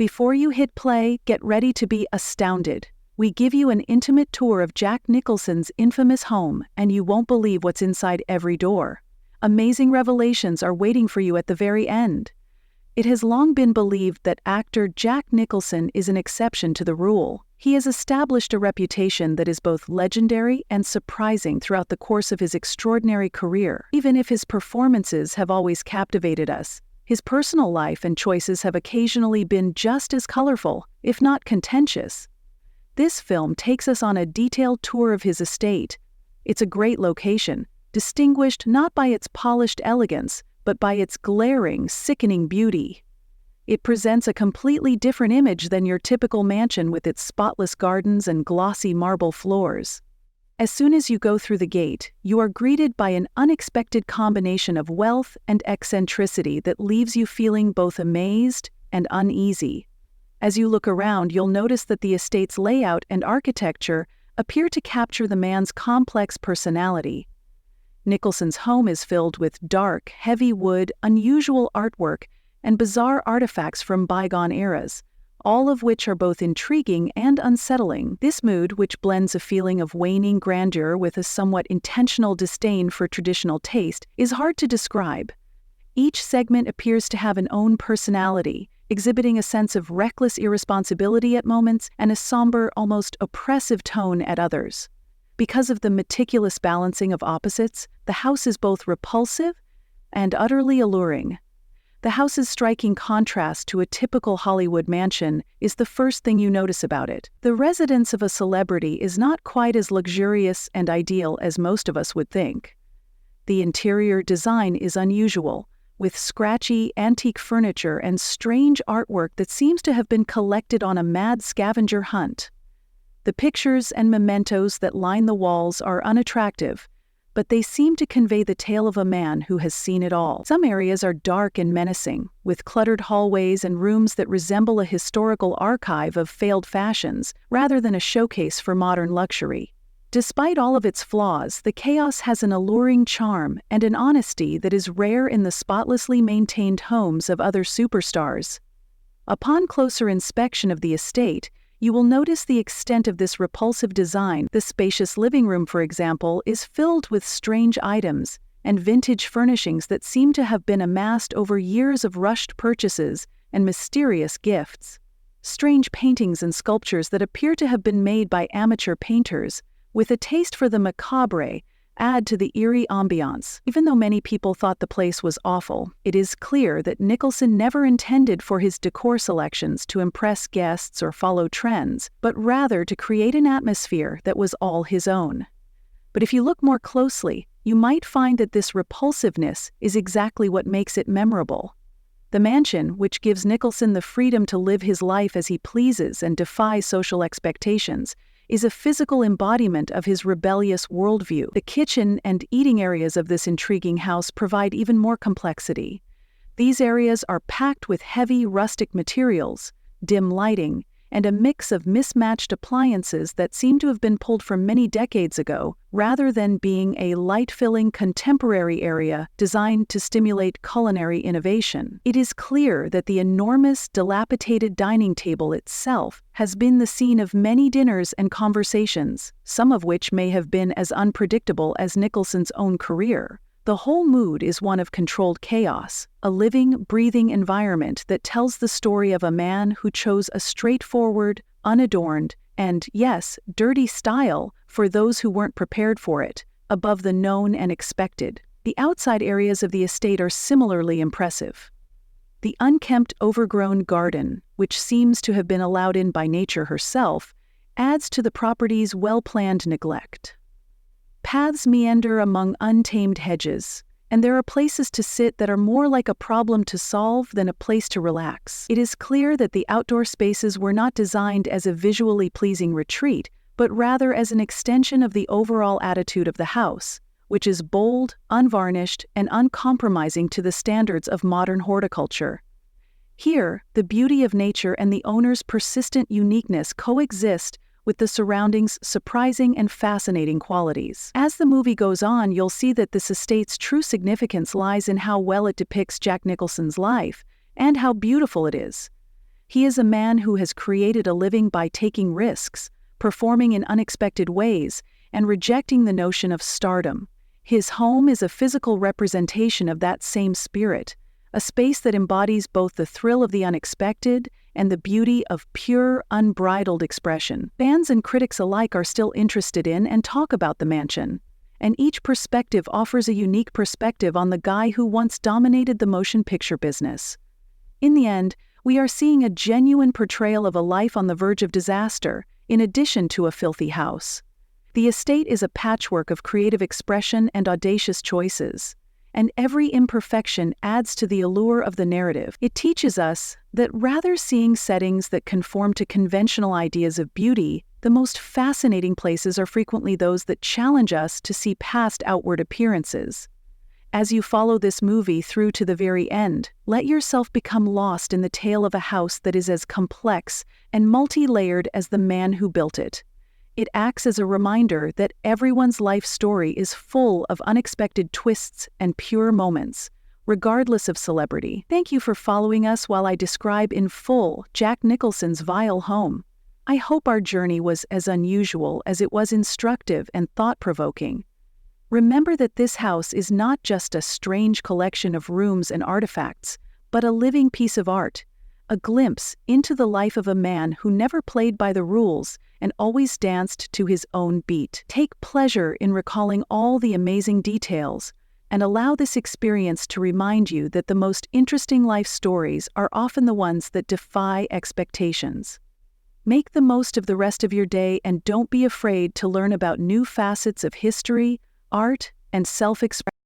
Before you hit play, get ready to be astounded. We give you an intimate tour of Jack Nicholson's infamous home, and you won't believe what's inside every door. Amazing revelations are waiting for you at the very end. It has long been believed that actor Jack Nicholson is an exception to the rule. He has established a reputation that is both legendary and surprising throughout the course of his extraordinary career. Even if his performances have always captivated us, his personal life and choices have occasionally been just as colorful, if not contentious. This film takes us on a detailed tour of his estate. It's a great location, distinguished not by its polished elegance, but by its glaring, sickening beauty. It presents a completely different image than your typical mansion with its spotless gardens and glossy marble floors. As soon as you go through the gate, you are greeted by an unexpected combination of wealth and eccentricity that leaves you feeling both amazed and uneasy. As you look around, you'll notice that the estate's layout and architecture appear to capture the man's complex personality. Nicholson's home is filled with dark, heavy wood, unusual artwork, and bizarre artifacts from bygone eras, all of which are both intriguing and unsettling. This mood, which blends a feeling of waning grandeur with a somewhat intentional disdain for traditional taste, is hard to describe. Each segment appears to have an own personality, exhibiting a sense of reckless irresponsibility at moments and a somber, almost oppressive tone at others. Because of the meticulous balancing of opposites, the house is both repulsive and utterly alluring. The house's striking contrast to a typical Hollywood mansion is the first thing you notice about it. The residence of a celebrity is not quite as luxurious and ideal as most of us would think. The interior design is unusual, with scratchy, antique furniture and strange artwork that seems to have been collected on a mad scavenger hunt. The pictures and mementos that line the walls are unattractive, but they seem to convey the tale of a man who has seen it all. Some areas are dark and menacing, with cluttered hallways and rooms that resemble a historical archive of failed fashions, rather than a showcase for modern luxury. Despite all of its flaws, the chaos has an alluring charm and an honesty that is rare in the spotlessly maintained homes of other superstars. Upon closer inspection of the estate, you will notice the extent of this repulsive design. The spacious living room, for example, is filled with strange items and vintage furnishings that seem to have been amassed over years of rushed purchases and mysterious gifts. Strange paintings and sculptures that appear to have been made by amateur painters, with a taste for the macabre, add to the eerie ambiance. Even though many people thought the place was awful, it is clear that Nicholson never intended for his decor selections to impress guests or follow trends, but rather to create an atmosphere that was all his own. But if you look more closely, you might find that this repulsiveness is exactly what makes it memorable. The mansion, which gives Nicholson the freedom to live his life as he pleases and defy social expectations, is a physical embodiment of his rebellious worldview. The kitchen and eating areas of this intriguing house provide even more complexity. These areas are packed with heavy, rustic materials, dim lighting, and a mix of mismatched appliances that seem to have been pulled from many decades ago, rather than being a light-filling contemporary area designed to stimulate culinary innovation. It is clear that the enormous, dilapidated dining table itself has been the scene of many dinners and conversations, some of which may have been as unpredictable as Nicholson's own career. The whole mood is one of controlled chaos, a living, breathing environment that tells the story of a man who chose a straightforward, unadorned, and, yes, dirty style for those who weren't prepared for it, above the known and expected. The outside areas of the estate are similarly impressive. The unkempt, overgrown garden, which seems to have been allowed in by nature herself, adds to the property's well-planned neglect. Paths meander among untamed hedges, and there are places to sit that are more like a problem to solve than a place to relax. It is clear that the outdoor spaces were not designed as a visually pleasing retreat, but rather as an extension of the overall attitude of the house, which is bold, unvarnished, and uncompromising to the standards of modern horticulture. Here, the beauty of nature and the owner's persistent uniqueness coexist with the surroundings' surprising and fascinating qualities. As the movie goes on, you'll see that this estate's true significance lies in how well it depicts Jack Nicholson's life and how beautiful it is. He is a man who has created a living by taking risks, performing in unexpected ways, and rejecting the notion of stardom. His home is a physical representation of that same spirit, a space that embodies both the thrill of the unexpected and the beauty of pure, unbridled expression. Fans and critics alike are still interested in and talk about the mansion, and each perspective offers a unique perspective on the guy who once dominated the motion picture business. In the end, we are seeing a genuine portrayal of a life on the verge of disaster, in addition to a filthy house. The estate is a patchwork of creative expression and audacious choices, and every imperfection adds to the allure of the narrative. It teaches us that rather seeing settings that conform to conventional ideas of beauty, the most fascinating places are frequently those that challenge us to see past outward appearances. As you follow this movie through to the very end, let yourself become lost in the tale of a house that is as complex and multi-layered as the man who built it. It acts as a reminder that everyone's life story is full of unexpected twists and pure moments, regardless of celebrity. Thank you for following us while I describe in full Jack Nicholson's vile home. I hope our journey was as unusual as it was instructive and thought-provoking. Remember that this house is not just a strange collection of rooms and artifacts, but a living piece of art, a glimpse into the life of a man who never played by the rules and always danced to his own beat. Take pleasure in recalling all the amazing details, and allow this experience to remind you that the most interesting life stories are often the ones that defy expectations. Make the most of the rest of your day, and don't be afraid to learn about new facets of history, art, and self-expression.